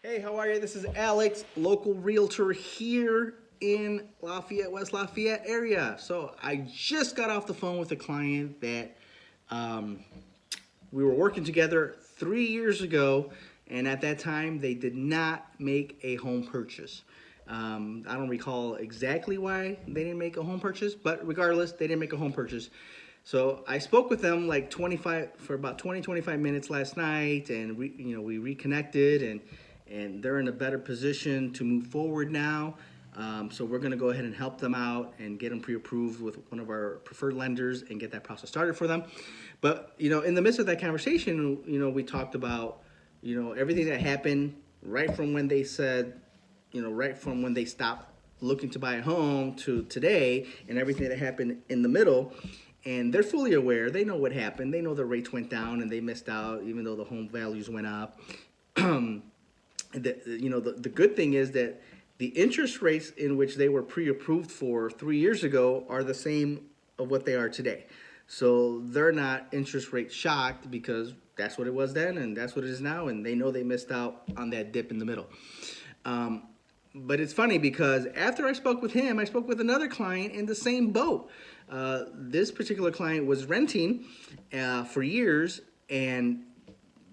Hey, how are you? This is Alex, local realtor here in Lafayette, West Lafayette area. So I just got off the phone with a client that um, we were working together 3 years ago, and at that time they did not make a home purchase. I don't recall exactly why they didn't make a home purchase, but regardless, they didn't make a home purchase. So I spoke with them like 25 for about 25 minutes last night, and we reconnected, and they're in a better position to move forward now. So we're going to go ahead and help them out and get them pre-approved with one of our preferred lenders and get that process started for them. But in the midst of that conversation, we talked about everything that happened right from when they said, right from when they stopped looking to buy a home to today, and everything that happened in the middle. And they're fully aware. They know what happened. They know the rates went down and they missed out, even though the home values went up. The good thing is that the interest rates in which they were pre-approved for 3 years ago are the same of what they are today. So they're not interest rate shocked because that's what it was then and that's what it is now, and they know they missed out on that dip in the middle. But it's funny because after I spoke with him, I spoke with another client in the same boat. This particular client was renting for years, and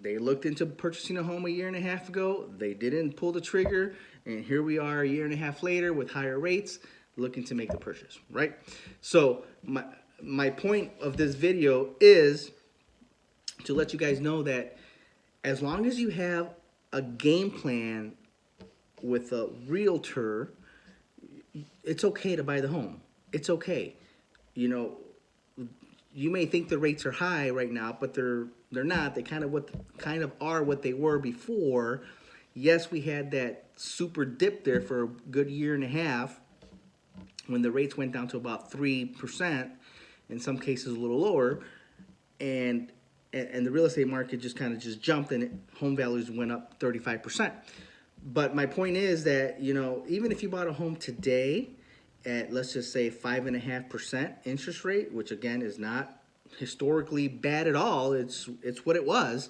they looked into purchasing a home a year and a half ago. They didn't pull the trigger, and here we are a year and a half later with higher rates looking to make the purchase, right? So my point of this video is to let you guys know that as long as you have a game plan with a realtor, it's okay to buy the home. It's okay. You may think the rates are high right now, but they're not. They kind of are what they were before. Yes, we had that super dip there for a good year and a half when the rates went down to about 3%, in some cases a little lower, and the real estate market just jumped, and home values went up 35%. But my point is that, even if you bought a home today at, let's just say, 5.5% interest rate, which again is not historically bad at all, it's what it was.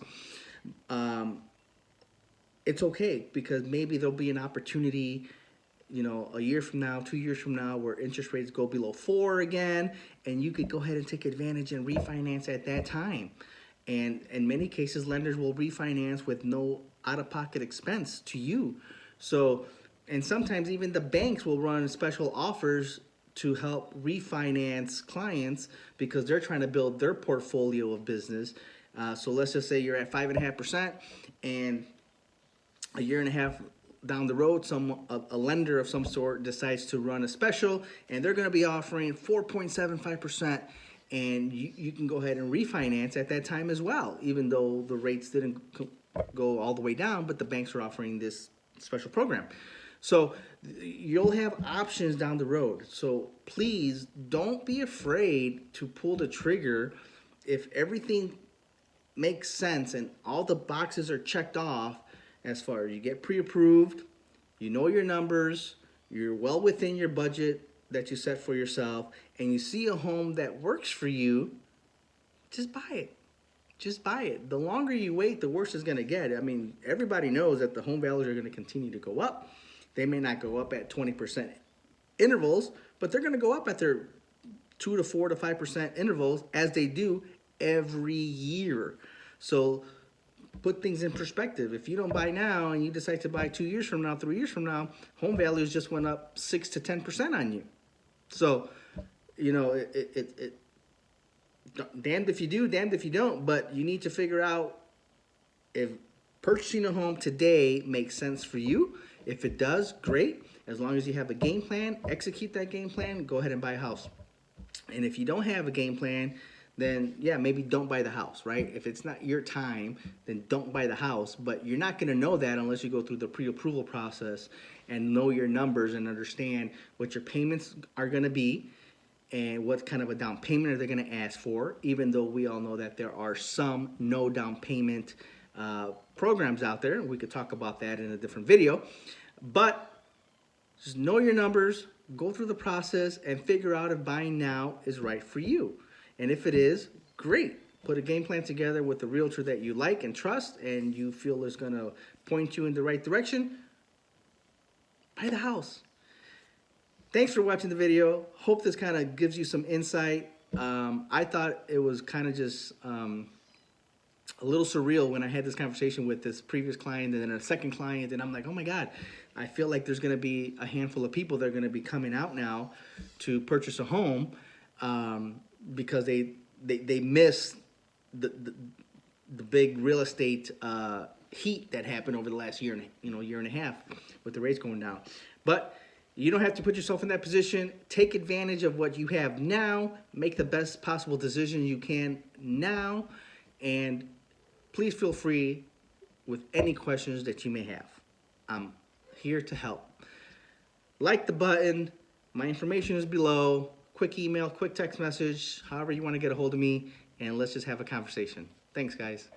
It's okay, because maybe there'll be an opportunity, a year from now, 2 years from now, where interest rates go below 4 again, and you could go ahead and take advantage and refinance at that time. And in many cases, lenders will refinance with no out-of-pocket expense to you. So, and sometimes even the banks will run special offers to help refinance clients because they're trying to build their portfolio of business. So let's just say you're at 5.5%, and a year and a half down the road, a lender of some sort decides to run a special, and they're going to be offering 4.75%. And you can go ahead and refinance at that time as well, even though the rates didn't go all the way down, but the banks are offering this special program. So you'll have options down the road. So please don't be afraid to pull the trigger if everything makes sense and all the boxes are checked off, as far as you get pre-approved, you know your numbers, you're well within your budget that you set for yourself, and you see a home that works for you, just buy it. Just buy it. The longer you wait, the worse it's going to get. I mean, everybody knows that the home values are going to continue to go up. They may not go up at 20% intervals, but they're going to go up at their 2 to 4 to 5% intervals, as they do every year. So put things in perspective. If you don't buy now and you decide to buy 2 years from now, 3 years from now, home values just went up 6 to 10% on you. So, damned if you do, damned if you don't, but you need to figure out if purchasing a home today makes sense for you. If it does, great. As long as you have a game plan, execute that game plan, go ahead and buy a house. And if you don't have a game plan, then maybe don't buy the house, right? If it's not your time, then don't buy the house. But you're not going to know that unless you go through the pre-approval process and know your numbers and understand what your payments are going to be and what kind of a down payment are they going to ask for, even though we all know that there are some no down payment programs out there. We could talk about that in a different video. But just know your numbers, go through the process, and figure out if buying now is right for you. And if it is, great. put a game plan together with a realtor that you like and trust and you feel is going to point you in the right direction, buy the house. Thanks for watching the video. Hope this kind of gives you some insight. I thought it was kind of just a little surreal when I had this conversation with this previous client and then a second client, and I'm like, oh my God, I feel like there's going to be a handful of people that are going to be coming out now to purchase a home because they miss the big real estate heat that happened over the last year and a half with the rates going down. But you don't have to put yourself in that position. Take advantage of what you have now. Make the best possible decision you can now. And please feel free with any questions that you may have. I'm here to help. Like the button. My information is below. Quick email, quick text message, however you want to get a hold of me. And let's just have a conversation. Thanks, guys.